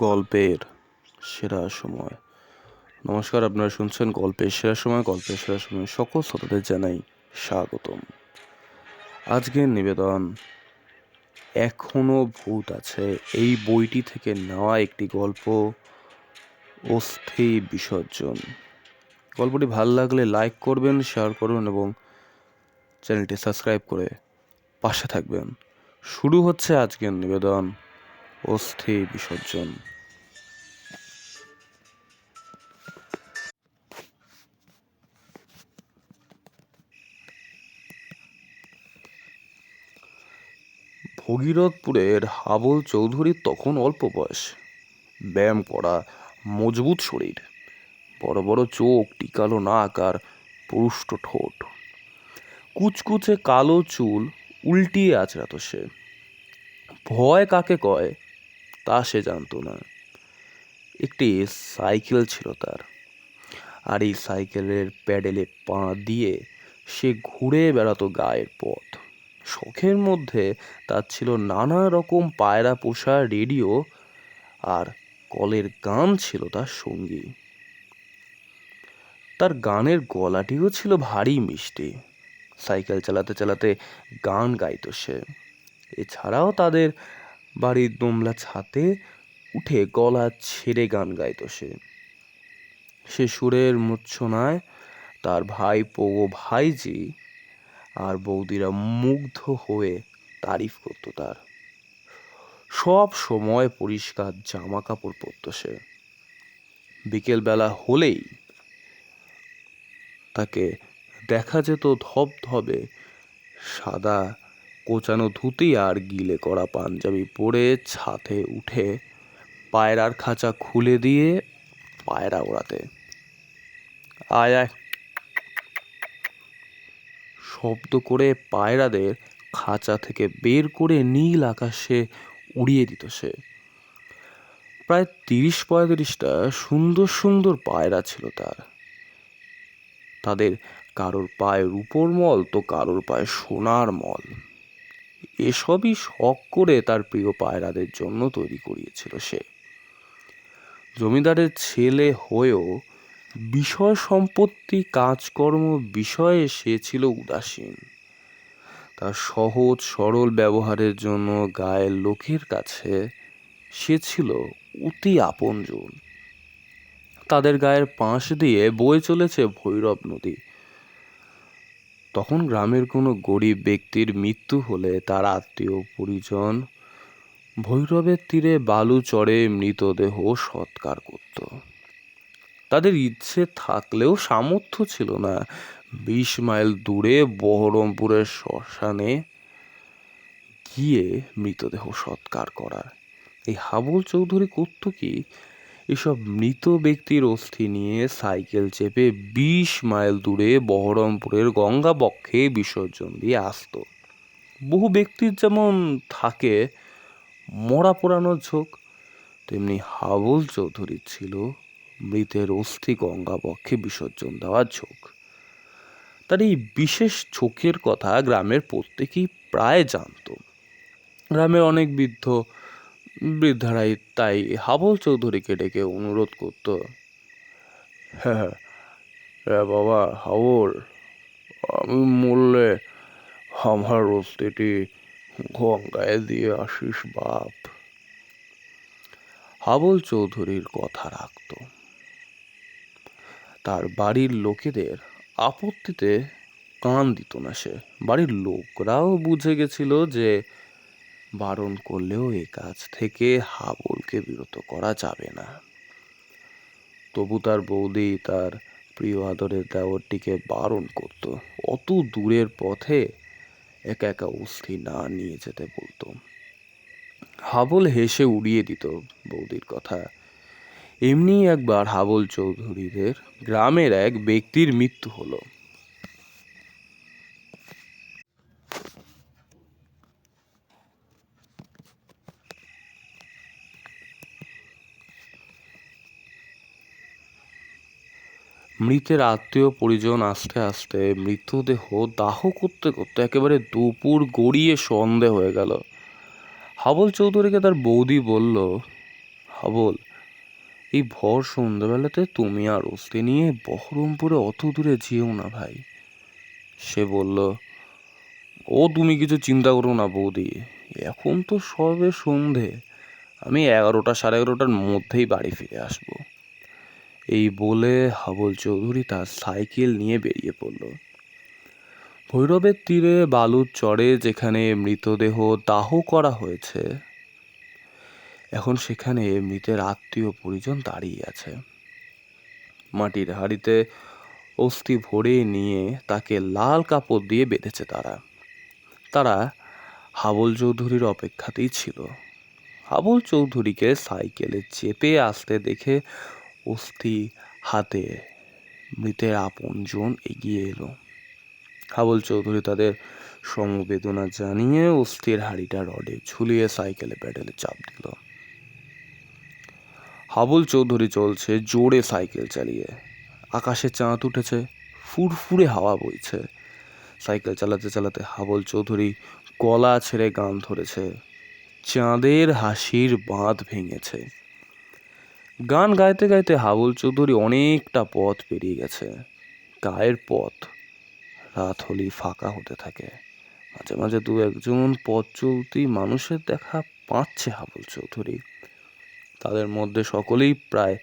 গল্পের সেরা সময়। নমস্কার, আপনারা শুনছেন গল্পের সেরা সময়। সকল শ্রোতাদের জানাই স্বাগতম। আজকের নিবেদন এখনো ভূত আছে, এই বইটি থেকে নেওয়া একটি গল্প, অস্থি বিসর্জন। গল্পটি ভালো লাগলে লাইক করবেন, শেয়ার করবেন এবং চ্যানেলটি সাবস্ক্রাইব করে পাশে থাকবেন। শুরু হচ্ছে আজকের নিবেদন, অস্থি বিসর্জন। ভগীরথপুরের হাবল চৌধুরীর তখন অল্প বয়স, ব্যায়াম করা, মজবুত শরীর, বড় বড় চোখ, টিকালো নাক আর পুরুষ্ট ঠোঁট। কুচকুচে কালো চুল উল্টিয়ে আঁচড়াতো সে। ভয় কাকে কয় তা সে জানতো না। একটি সাইকেল ছিল তার, আর এই সাইকেলের প্যাডেলে পা দিয়ে সে ঘুরে বেড়াতো গায়ের পথ। শখের মধ্যে তার ছিল নানা রকম পায়রা পোষা, রেডিও আর কলের গান ছিল তার সঙ্গী। তার গানের গলাটিও ছিল ভারী মিষ্টি। সাইকেল চালাতে চালাতে গান গাইতো সে। এছাড়াও তাদের বাড়ির দোমলা ছাতে উঠে গলা ছেড়ে গান গাইতো সে। সে সুরের মূর্ছনায় তার ভাইপো ও ভাইজি আর বৌদিরা মুগ্ধ হয়ে তারিফ করত তার। সব সময় পরিষ্কার জামা কাপড় পরত সে। বিকেলবেলা হলেই তাকে দেখা যেত ধবধবে সাদা কোচানো ধুতি আর গিলে করা পাঞ্জাবি পরে ছাদে উঠে পায়রার খাঁচা খুলে দিয়ে পায়রা ওড়াতে। আয় আয় শব্দ করে পায়রাদের খাঁচা থেকে বের করে নীল আকাশে উড়িয়ে দিত সে। প্রায় 30-35টা সুন্দর সুন্দর পায়রা ছিল তার। তাদের কারোর পায়ে রূপোর মল তো কারোর পায়ে সোনার মল। এসবই শখ করে তার প্রিয় পায়রাদের জন্য তৈরি করিয়েছিল সে। জমিদারের ছেলে হয়েও বিষয় সম্পত্তি কাজকর্ম বিষয়ে সে ছিল উদাসীন। তার সহজ সরল ব্যবহারের জন্য গায়ের লোকের কাছে সে ছিল অতি আপনজন। তাদের গায়ের পাশ দিয়ে বয়ে চলেছে ভৈরব নদী। তখন গ্রামের কোনো গরিব ব্যক্তির মৃত্যু হলে তার আত্মীয় পরিজন ভৈরবের তীরে বালু চড়ে মৃতদেহ সৎকার করত। তাদের ইচ্ছে থাকলেও সামর্থ্য ছিল না 20 মাইল দূরে বহরমপুরের শ্মশানে গিয়ে মৃতদেহ সৎকার করার। এই হাবল চৌধুরী করত কি, এসব মৃত ব্যক্তির অস্থি নিয়ে সাইকেল চেপে 20 মাইল দূরে বহরমপুরের গঙ্গা বক্ষে বিসর্জন দিয়ে আসত। বহু ব্যক্তির যেমন থাকে মরা পোড়ানোর ঝোঁক, তেমনি হাবল চৌধুরীর ছিল মৃতের অস্থি গঙ্গা বক্ষে বিসর্জন দেওয়ার ঝোঁক। তার এই বিশেষ ঝোঁকের কথা গ্রামের প্রত্যেকেই প্রায় জানত। গ্রামের অনেক বৃদ্ধারাই তাই হাবল চৌধুরীকে ডেকে অনুরোধ করত, হ্যাঁ হ্যাঁ বাবা হাবল, আমি মরলে আমার অস্থিটি গঙ্গায় দিয়ে আসিস বাপ। হাবল চৌধুরীর কথা রাখত। তার বাড়ির লোকেদের আপত্তিতে কান দিত না সে। বাড়ির লোকরাও বুঝে গেছিল যে বারণ করলেও এ কাজ থেকে হাবলকে বিরত করা যাবে না। তবু তার বৌদি তার প্রিয় আদরের দেওরটিকে বারণ করত, অত দূরের পথে একা একা অস্থি না নিয়ে যেতে বলতো। হাবল হেসে উড়িয়ে দিত বৌদির কথা। এমনি একবার হাবল চৌধুরীদের গ্রামের এক ব্যক্তির মৃত্যু হলো। মৃতের আত্মীয় পরিজন আস্তে আস্তে মৃতদেহ দাহ করতে করতে একেবারে দুপুর গড়িয়ে সন্ধে হয়ে গেল। হাবল চৌধুরীকে তার বৌদি বলল, হাবল, এই ভর সন্ধ্যাবেলাতে তুমি আর অস্তি নিয়ে বহরমপুরে অত দূরে যেও না ভাই। সে বলল, ও তুমি কিছু চিন্তা করো না বৌদি, এখন তো সবে সন্ধে, আমি 11টা 11:30টার মধ্যেই বাড়ি ফিরে আসবো। এই বলে হাবল চৌধুরী তার সাইকেল নিয়ে বেরিয়ে পড়ল। ভৈরবের তীরে বালুর চরে যেখানে মৃতদেহ দাহ করা হয়েছে, এখন সেখানে মৃতের আত্মীয় পরিজন দাঁড়িয়ে আছে। মাটির হাঁড়িতে অস্থি ভরে নিয়ে তাকে লাল কাপড় দিয়ে বেঁধেছে তারা। তারা হাবল চৌধুরীর অপেক্ষাতেই ছিল। হাবল চৌধুরীকে সাইকেলে চেপে আসতে দেখে অস্থি হাতে মৃতের আপনজন এগিয়ে এলো। হাবল চৌধুরী তাদের সমবেদনা জানিয়ে অস্থির হাঁড়িটা রডে ঝুলিয়ে সাইকেলে প্যাডেলে চাপ দিল। হাবল চৌধুরী চলছে জোরে সাইকেল চালিয়ে। আকাশে চাঁদ উঠেছে, ফুরফুরে হাওয়া বইছে। সাইকেল চালাতে চালাতে হাবল চৌধুরী গলা ছেড়ে গান ধরেছে, চাঁদের হাসির বাঁধ ভেঙেছে। গান গাইতে গাইতে হাবল চৌধুরী অনেকটা পথ পেরিয়ে গেছে। গায়ের পথ রাত হলেই ফাঁকা হতে থাকে। মাঝে মাঝে দু একজন পথ চলতি মানুষের দেখা পাচ্ছে হাবল চৌধুরী। তাদের মধ্যে সকলেই প্রায়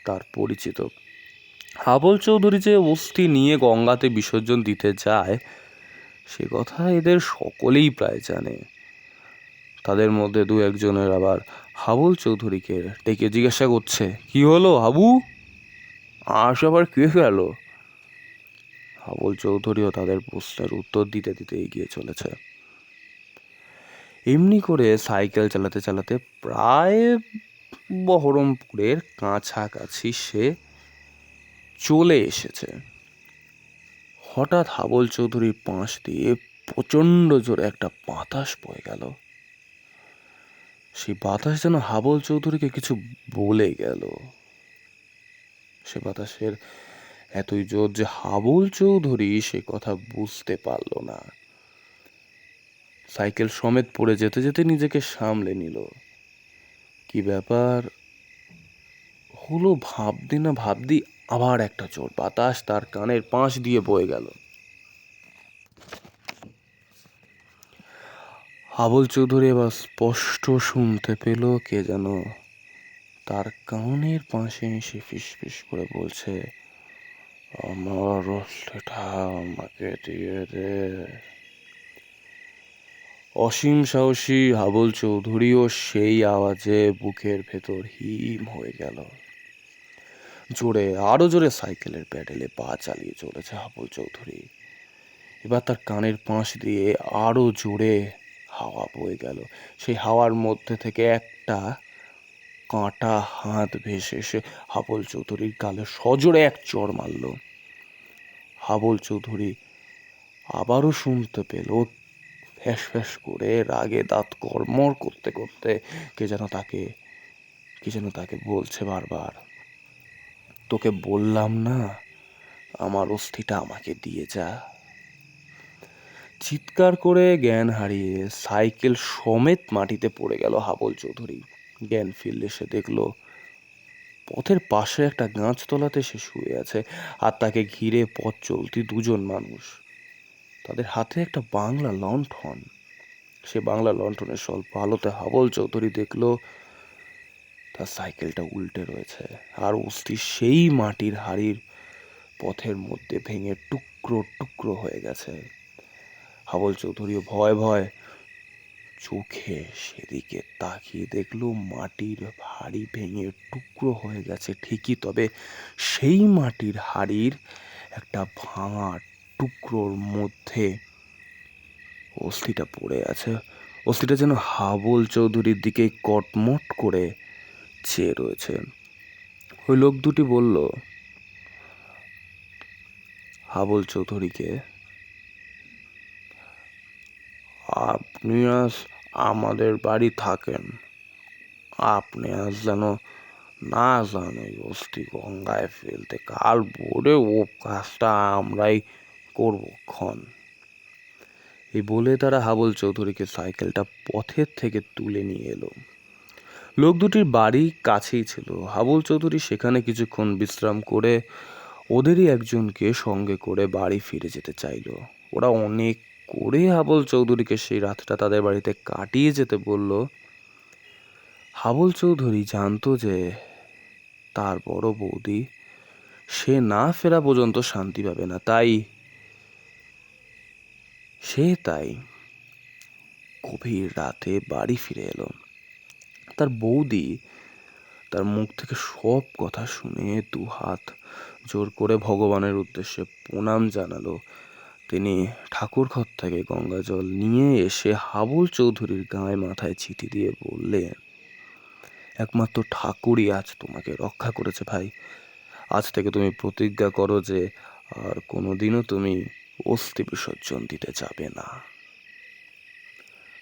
তার পরিচিত। হাবল চৌধুরী যে অস্থি নিয়ে গঙ্গাতে বিসর্জন দিতে যায় সে কথা এদের সকলেই প্রায় জানে। তাদের মধ্যে দু একজনের আবার হাবল চৌধুরীকে ডেকে জিজ্ঞাসা করছে, কি হলো হাবু, আজ আবার কে গেল? হাবল চৌধুরীও তাদের প্রশ্নের উত্তর দিতে দিতে এগিয়ে চলেছে। এমনি করে সাইকেল চালাতে চালাতে প্রায় বহরমপুরের কাছাকাছি সে চলে এসেছে। হঠাৎ হাবল চৌধুরীর পাশ দিয়ে প্রচন্ড জোরে একটা বাতাস বয়ে গেল। সেই বাতাস যেন হাবল চৌধুরীকে কিছু বলে গেল। সে বাতাসের এতই জোর যে হাবল চৌধুরী সে কথা বুঝতে পারল না। সাইকেল সমেত পড়ে যেতে যেতে নিজেকে সামলে নিল। কি ব্যাপার হলো ভাবদি না ভাবদি আবার একটা জোর বাতাস তার কানের পাশ দিয়ে বয়ে গেল। হাবল চৌধুরী এবার স্পষ্ট শুনতে পেল কে যেন তার কানের পাশে এসে ফিসফিস করে বলছে, আমার অস্ত্রটা আমাকে দিয়ে দে। অসীম সাহসী হাবল চৌধুরীও সেই আওয়াজে বুকের ভেতর হিম হয়ে গেল। জোরে আরো জোরে সাইকেলের প্যাডেলে পা চালিয়ে চলেছে হাবল চৌধুরী। এবার তার কানের পাশ দিয়ে আরো জোরে হাওয়া বয়ে গেল। সেই হাওয়ার মধ্যে থেকে একটা কাঁটা হাত ভেসে এসে হাবল চৌধুরীর গালে সজোরে এক চড় মারল। হাবল চৌধুরী আবারও শুনতে পেল ফ্যাস ফ্যাস করে রাগে দাঁত কড়মড় করতে করতে কে যেন তাকে বলছে বারবার, তোকে বললাম না আমার অস্থিটা আমাকে দিয়ে যা। চিৎকার করে জ্ঞান হারিয়ে সাইকেল সমেত মাটিতে পড়ে গেল হাবল চৌধুরী। জ্ঞান ফিরলে সে দেখলো পথের পাশে একটা গাছতলাতে সে শুয়ে আছে, আর তাকে ঘিরে পথ চলতি দুজন মানুষ। তাদের হাতে একটা বাংলা লণ্ঠন। সে বাংলা লণ্ঠনের স্বল্প আলোতে হাবল চৌধুরী দেখলো তার সাইকেলটা উল্টে রয়েছে, আর অস্থি সেই মাটির হাড়ির পথের মধ্যে ভেঙে টুকরো টুকরো হয়ে গেছে। হাবল চৌধুরী ভয় ভয় চোখে সেদিকে তাকিয়ে দেখলো মাটির হাড়ি ভেঙে টুকরো হয়ে গেছে ঠিকই, তবে সেই মাটির হাড়ির একটা ভাঙা টুকরোর মধ্যে অস্থিটা পড়ে আছে। অস্থিটা যেন হাবল চৌধুরীর দিকে কটমট করে চেয়ে রয়েছে। ওই লোক দুটি বলল হাবল চৌধুরীকে, আপনি আজ আমাদের বাড়ি থাকেন, আপনি আজ যেন না যান ওই অস্থি গঙ্গায় ফেলতে, কাল ভোরে ও কাজটা আমরাই করবো ক্ষণ। এই বলে তারা হাবল চৌধুরীকে সাইকেলটা পথের থেকে তুলে নিয়ে এলো। লোক দুটির বাড়ি কাছেই ছিল। হাবুল চৌধুরী সেখানে কিছুক্ষণ বিশ্রাম করে ওদেরই একজনকে সঙ্গে করে বাড়ি ফিরে যেতে চাইল। ওরা অনেক করে হাবুল চৌধুরীকে সেই রাতটা তাদের বাড়িতে কাটিয়ে যেতে বলল। হাবুল চৌধুরী জানতো যে তার বড় বৌদি সে না ফেরা পর্যন্ত শান্তি পাবে না, তাই গভীর রাতে বাড়ি ফিরে এলো। তার বৌদি তার মুখ থেকে সব কথা শুনে দু হাত জোর করে ভগবানের উদ্দেশ্যে প্রণাম জানালো। তিনি ঠাকুর ঘর থেকে গঙ্গা জল নিয়ে এসে হাবুল চৌধুরীর গায়ে মাথায় ছিটি দিয়ে বললেন, একমাত্র ঠাকুরই আজ তোমাকে রক্ষা করেছে ভাই। আজ থেকে তুমি প্রতিজ্ঞা করো যে আর কোনোদিনও তুমি অস্থি বিসর্জন দিতে যাবে না।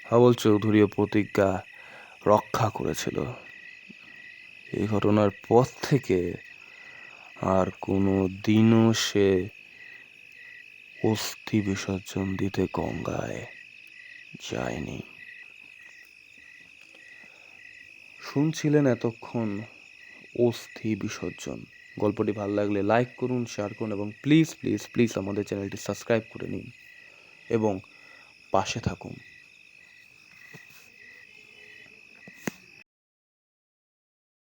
হাবুল চৌধুরীও প্রতিজ্ঞা রক্ষা করেছিল। এই ঘটনার পর থেকে আর কোনো দিনও সে অস্থি বিসর্জন দিতে গঙ্গায় যায়নি। শুনছিলেন এতক্ষণ অস্থি বিসর্জন। গল্পটি ভালো লাগলে লাইক করুন, শেয়ার করুন এবং প্লিজ প্লিজ প্লিজ আমাদের চ্যানেলটি সাবস্ক্রাইব করে নিন এবং পাশে থাকুন।